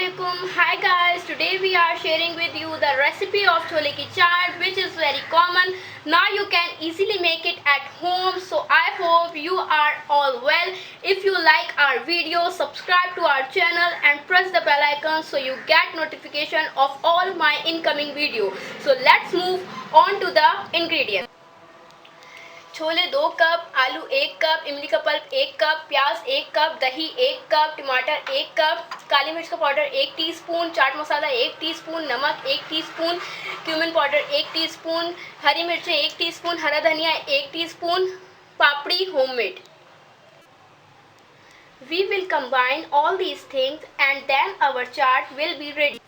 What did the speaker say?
Assalamualaikum. Hi guys, today we are sharing with you the recipe of chole ki chaat, which is very common. Now you can easily make it at home. So I hope you are all well. If you like our video, subscribe to our channel and press the bell icon so you get notification of all my incoming video. So let's move on to the ingredients. Chole 2 cup, आलू 1 cup, इमली का pulp 1 cup, प्याज 1 cup, दही 1 cup, टमाटर 1 cup, काली मिर्च का powder 1 teaspoon, chaat masala 1 teaspoon, नमक 1 teaspoon, cumin powder 1 teaspoon, हरी मिर्चें 1 टीस्पून, हरा धनिया 1 teaspoon, papdi homemade. We will combine all these things and then our chaat will be ready.